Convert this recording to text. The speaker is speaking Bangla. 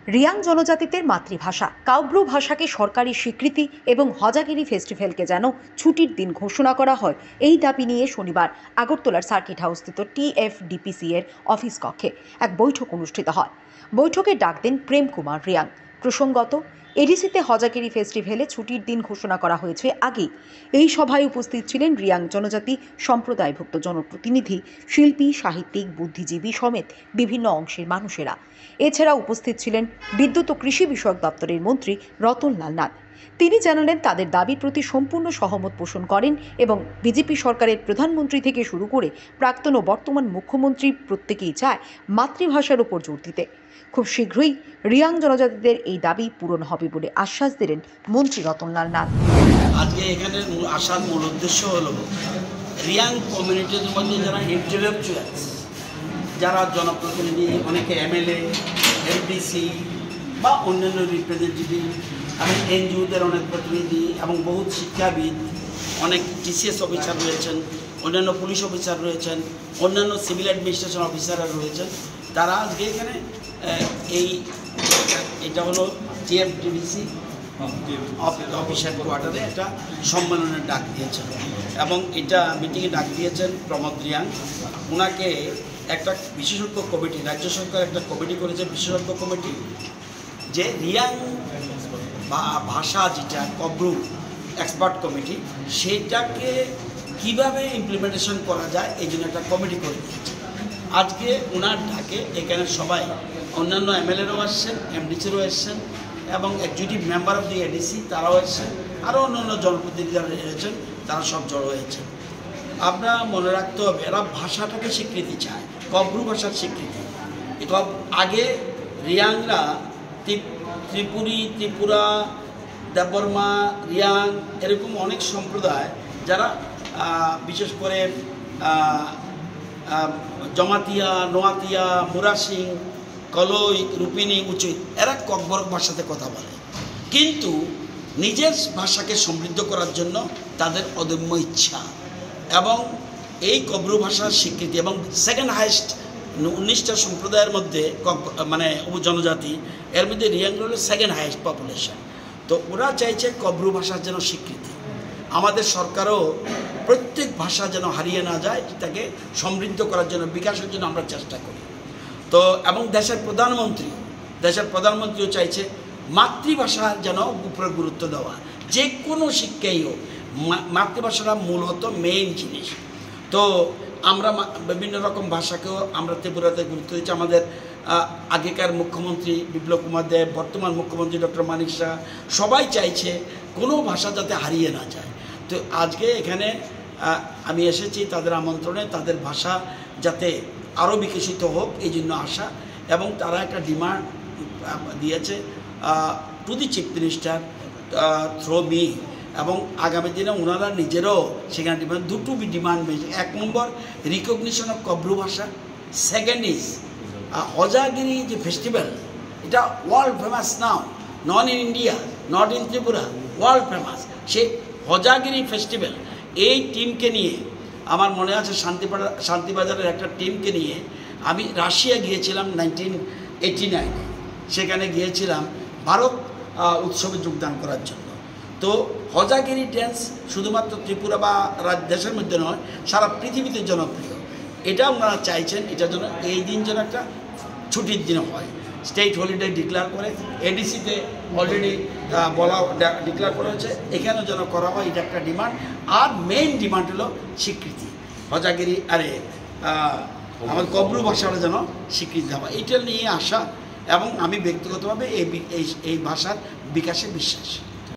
রিয়াং জনজাতিদের মাতৃভাষা কাব্রু ভাষাকে সরকারি স্বীকৃতি এবং হজাগিরি ফেস্টিভ্যালকে যেন ছুটির দিন ঘোষণা করা হয়, এই দাবি নিয়ে শনিবার আগরতলার সার্কিট হাউসস্থিত TFDPC এর অফিস কক্ষে এক বৈঠক অনুষ্ঠিত হয়। বৈঠকে ডাক দেন প্রেম কুমার রিয়াং। প্রসঙ্গত, এডিসিতে হজাগিরি ফেস্টিভ্যালে ছুটির দিন ঘোষণা করা হয়েছে আগেই। এই সভায় উপস্থিত ছিলেন রিয়াং জনজাতি সম্প্রদায়ভুক্ত জনপ্রতিনিধি, শিল্পী, সাহিত্যিক, বুদ্ধিজীবী সমেত বিভিন্ন অংশের মানুষেরা। এছাড়া উপস্থিত ছিলেন বিদ্যুৎ ও কৃষি বিষয়ক দপ্তরের মন্ত্রী রতনলাল নাথ। তিনি জানালেন তাদের দাবির প্রতি সম্পূর্ণ সহমত পোষণ করেন এবং বিজেপি সরকারের প্রধানমন্ত্রী থেকে শুরু করে প্রাক্তন ও বর্তমান মুখ্যমন্ত্রী প্রত্যেকেই চায় মাতৃভাষার উপর জোর দিতে। খুব শীঘ্রই রিয়াং জনজাতিদের এই দাবি পূরণ হবে বলে আশ্বাস দিলেন মন্ত্রী রতনলাল নাথ। আজকে এখানে আসার মূল উদ্দেশ্য হলো রিয়াং কমিউনিটির মধ্যে যারা ইন্টেলেকচুয়ালস, যারা জনপ্রতিনিধি, অনেকে MLA, MDC বা অন্যান্য রিপ্রেজেন্টেটিভ এবং NGOদের অনেক প্রতিনিধি এবং বহুত শিক্ষাবিদ, অনেক TCS অফিসার রয়েছেন, অন্যান্য পুলিশ অফিসার রয়েছেন, অন্যান্য সিভিল অ্যাডমিনিস্ট্রেশন অফিসাররা রয়েছেন। তারা আজকে এখানে এটা হলো TFDPC অফিসের কোয়ার্টারে একটা সম্মেলনের ডাক দিয়েছেন এবং এটা মিটিংয়ে ডাক দিয়েছেন প্রমোদ রিয়াং। ওনাকে একটা বিশেষজ্ঞ কমিটি, রাজ্য সরকার একটা কমিটি করেছে, বিশেষজ্ঞ কমিটি, যে রিয়াং ভাষা যেটা কব্রু এক্সপার্ট কমিটি, সেটাকে কিভাবে ইমপ্লিমেন্টেশন করা যায় এই জন্য একটা কমিটি করে দিয়েছে। আজকে ওনার ডাকে এখানে সবাই, অন্যান্য MLAরও আসছেন, MDCরও এসছেন এবং executive member of the ADC তারাও এসছেন, আরও অন্যান্য জনপ্রতিনিধিরা রয়েছেন, তারা সব জড়ো হয়েছেন। আপনারা মনে রাখতে হবে, এরা ভাষাটাকে স্বীকৃতি চায়, কব্রু ভাষার স্বীকৃতি। এটা আগে রিয়াংরা ত্রিপুরী, ত্রিপুরা, দেববর্মা, রিয়াং এরকম অনেক সম্প্রদায় যারা বিশেষ করে জমাতিয়া, নোয়াতিয়া, মুরাসিং, কলই, রূপিনী, উচিত, এরা ককবরক ভাষাতে কথা বলে, কিন্তু নিজের ভাষাকে সমৃদ্ধ করার জন্য তাদের অদম্য ইচ্ছা এবং এই কব্রু ভাষার স্বীকৃতি এবং সেকেন্ড হাইয়েস্ট 19টা সম্প্রদায়ের মধ্যে মানে উপজনজাতি, এর মধ্যে রিয়াং হলো সেকেন্ড হাইয়েস্ট পপুলেশন। তো ওরা চাইছে কব্রু ভাষার যেন স্বীকৃতি। আমাদের সরকারও প্রত্যেক ভাষা যেন হারিয়ে না যায়, তাকে সমৃদ্ধ করার জন্য, বিকাশের জন্য আমরা চেষ্টা করি। তো এবং দেশের প্রধানমন্ত্রীও চাইছে মাতৃভাষা যেন উপরে গুরুত্ব দেওয়া, যে কোনো শিক্ষাই হোক মাতৃভাষাটা মূলত মেইন জিনিস। তো আমরা বিভিন্ন রকম ভাষাকেও আমরা ত্রিপুরাতে গুরুত্ব দিচ্ছি। আমাদের আগেকার মুখ্যমন্ত্রী বিপ্লব কুমার দেব, বর্তমান মুখ্যমন্ত্রী ডক্টর মানিক শাহ, সবাই চাইছে কোনো ভাষা যাতে হারিয়ে না যায়। তো আজকে এখানে আমি এসেছি তাদের আমন্ত্রণে, তাদের ভাষা যাতে আরও বিকশিত হোক এই জন্য আসা, এবং তারা একটা ডিমান্ড দিয়েছে to the chief minister through me, এবং আগামী দিনে ওনারা নিজেরও সেখানে দুটো ডিমান্ড পেয়েছে। 1 নম্বর রিকগনিশন অফ কব্রু ভাষা, সেকেন্ড ইজ হজাগিরি যে ফেস্টিভ্যাল, এটা world famous now, not in India, not in Tripura, world famous. সেই হজাগিরি ফেস্টিভ্যাল এই টিমকে নিয়ে, আমার মনে আছে শান্তিবাজারের একটা টিমকে নিয়ে আমি রাশিয়া গিয়েছিলাম 1989, সেখানে গিয়েছিলাম ভারত উৎসবে যোগদান করার জন্য। তো হজাগিরি ড্যান্স শুধুমাত্র ত্রিপুরা বা দেশের মধ্যে নয়, সারা পৃথিবীতে জনপ্রিয়। এটা ওনারা চাইছেন এটার জন্য এই দিন যেন একটা ছুটির দিন হয়, স্টেট হলিডে ডিক্লেয়ার করে, ADCতে অলরেডি ডিক্লেয়ার করা হয়েছে, এখানেও যেন করা হয়, এটা একটা ডিমান্ড। আর মেইন ডিমান্ড হলো স্বীকৃতি, হজাগিরি আমার কব্রু ভাষাটা যেন স্বীকৃতি দেওয়া, এইটা নিয়ে আসা, এবং আমি ব্যক্তিগতভাবে এই ভাষার বিকাশে বিশ্বাসী।